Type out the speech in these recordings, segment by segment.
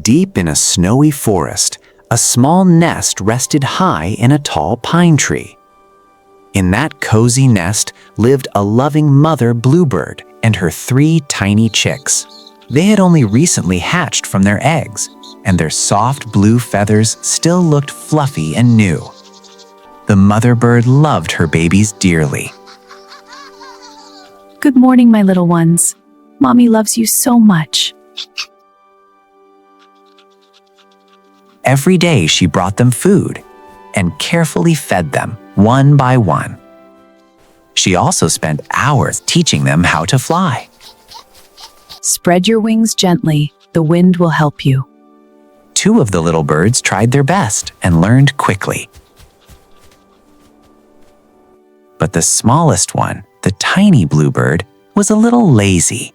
Deep in a snowy forest, a small nest rested high in a tall pine tree. In that cozy nest lived a loving mother bluebird and her 3 tiny chicks. They had only recently hatched from their eggs, and their soft blue feathers still looked fluffy and new. The mother bird loved her babies dearly. Good morning, my little ones. Mommy loves you so much. Every day she brought them food and carefully fed them one by one. She also spent hours teaching them how to fly. Spread your wings gently. The wind will help you. 2 of the little birds tried their best and learned quickly. But the smallest one, the tiny bluebird, was a little lazy.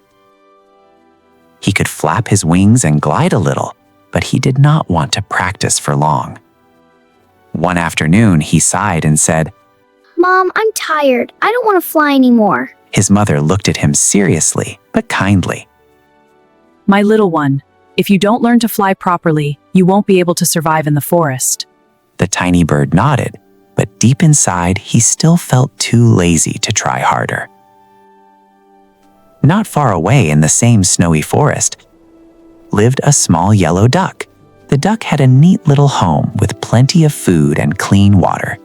He could flap his wings and glide a little, but he did not want to practice for long. One afternoon, he sighed and said, "Mom, I'm tired. I don't want to fly anymore." His mother looked at him seriously but kindly. My little one, if you don't learn to fly properly, you won't be able to survive in the forest. The tiny bird nodded, but deep inside, he still felt too lazy to try harder. Not far away in the same snowy forest lived a small yellow duck. The duck had a neat little home with plenty of food and clean water.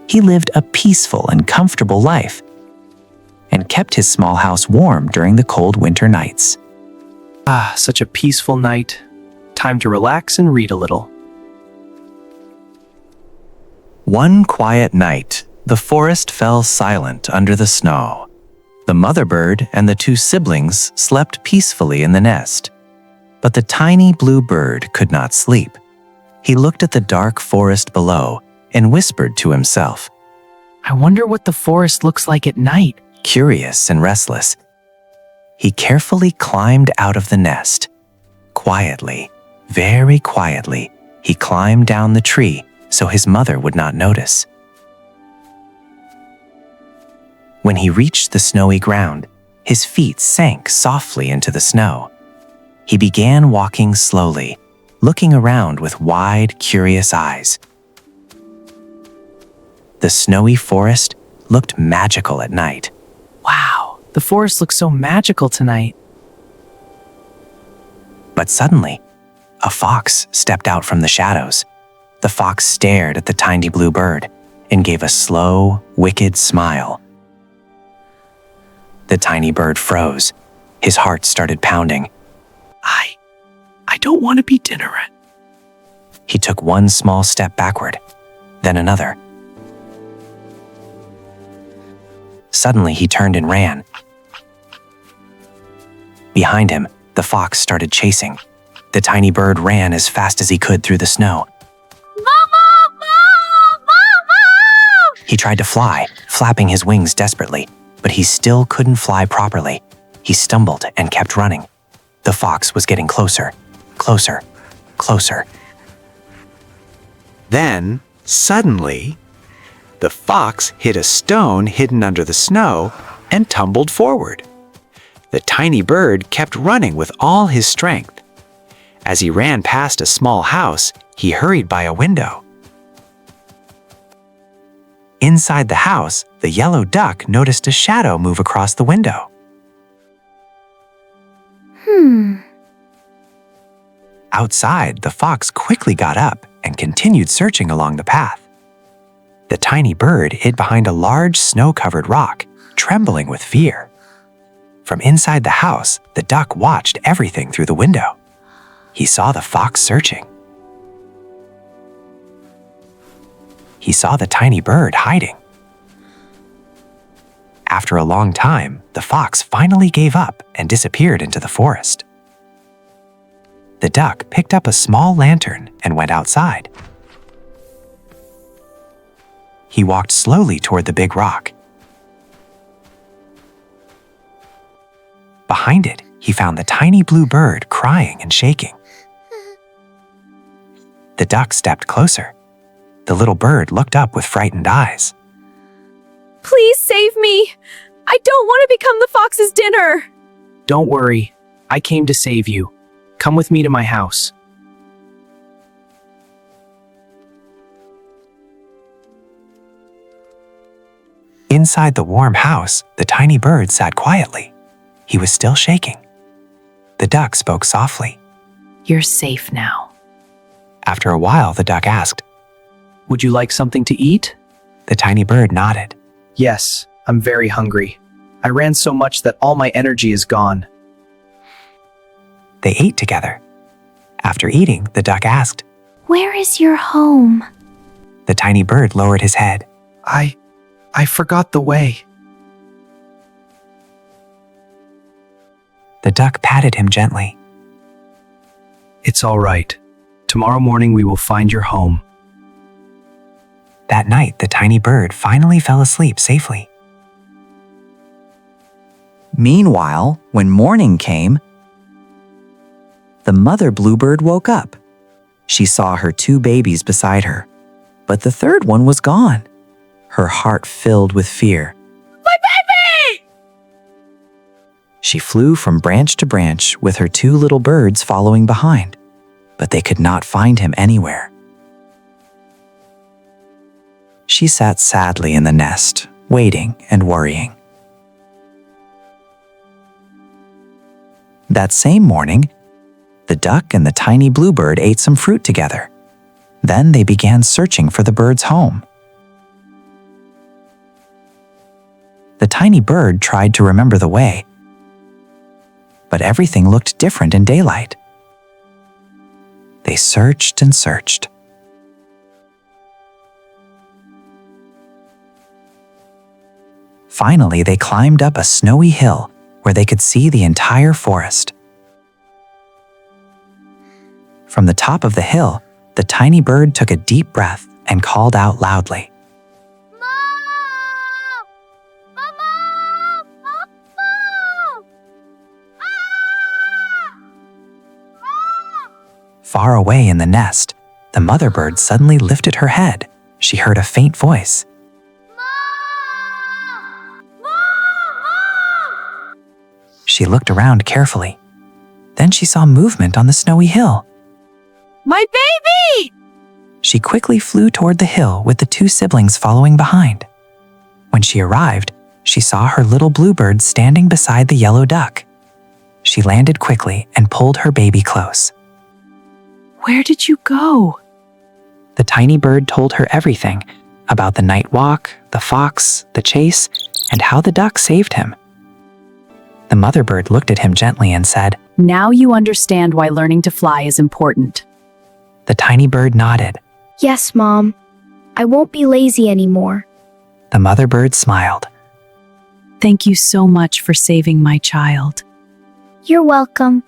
He lived a peaceful and comfortable life and kept his small house warm during the cold winter nights. Ah, such a peaceful night. Time to relax and read a little. One quiet night, the forest fell silent under the snow. The mother bird and the 2 siblings slept peacefully in the nest. But the tiny blue bird could not sleep. He looked at the dark forest below and whispered to himself, I wonder what the forest looks like at night. curious and restless. He carefully climbed out of the nest. Quietly, very quietly, he climbed down the tree so his mother would not notice. When he reached the snowy ground, his feet sank softly into the snow. He began walking slowly, looking around with wide, curious eyes. The snowy forest looked magical at night. Wow, the forest looks so magical tonight. But suddenly, a fox stepped out from the shadows. The fox stared at the tiny blue bird and gave a slow, wicked smile. The tiny bird froze. His heart started pounding. I don't want to be dinner. He took one small step backward, then another. Suddenly, he turned and ran. Behind him, the fox started chasing. The tiny bird ran as fast as he could through the snow. Mama! Mama! He tried to fly, flapping his wings desperately, but he still couldn't fly properly. He stumbled and kept running. The fox was getting closer, closer, closer. Then, suddenly, the fox hit a stone hidden under the snow and tumbled forward. The tiny bird kept running with all his strength. As he ran past a small house, he hurried by a window. Inside the house, the yellow duck noticed a shadow move across the window. Outside, the fox quickly got up and continued searching along the path. The tiny bird hid behind a large snow-covered rock, trembling with fear. From inside the house, the duck watched everything through the window. He saw the fox searching. He saw the tiny bird hiding. After a long time, the fox finally gave up and disappeared into the forest. The duck picked up a small lantern and went outside. He walked slowly toward the big rock. Behind it, he found the tiny blue bird crying and shaking. The duck stepped closer. The little bird looked up with frightened eyes. Please save me! I don't want to become the fox's dinner! Don't worry, I came to save you. Come with me to my house. Inside the warm house, the tiny bird sat quietly. He was still shaking. The duck spoke softly. You're safe now. After a while, the duck asked. Would you like something to eat? The tiny bird nodded. Yes, I'm very hungry. I ran so much that all my energy is gone. They ate together. After eating, the duck asked. Where is your home? The tiny bird lowered his head. I forgot the way. The duck patted him gently. It's all right. Tomorrow morning we will find your home. That night, the tiny bird finally fell asleep safely. Meanwhile, when morning came, the mother bluebird woke up. She saw her 2 babies beside her, but the third one was gone. Her heart filled with fear. My baby! She flew from branch to branch with her 2 little birds following behind, but they could not find him anywhere. She sat sadly in the nest, waiting and worrying. That same morning, the duck and the tiny bluebird ate some fruit together. Then they began searching for the bird's home. The tiny bird tried to remember the way, but everything looked different in daylight. They searched and searched. Finally, they climbed up a snowy hill where they could see the entire forest. From the top of the hill, the tiny bird took a deep breath and called out loudly. Far away in the nest, the mother bird suddenly lifted her head. She heard a faint voice. She looked around carefully. Then she saw movement on the snowy hill. My baby! She quickly flew toward the hill with the 2 siblings following behind. When she arrived, she saw her little bluebird standing beside the yellow duck. She landed quickly and pulled her baby close. Where did you go? The tiny bird told her everything about the night walk, the fox, the chase, and how the duck saved him. The mother bird looked at him gently and said, Now you understand why learning to fly is important. The tiny bird nodded. Yes, Mom. I won't be lazy anymore. The mother bird smiled. Thank you so much for saving my child. You're welcome.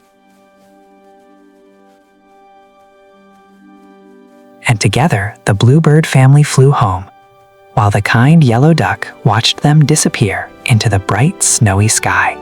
And together, the bluebird family flew home, while the kind yellow duck watched them disappear into the bright, snowy sky.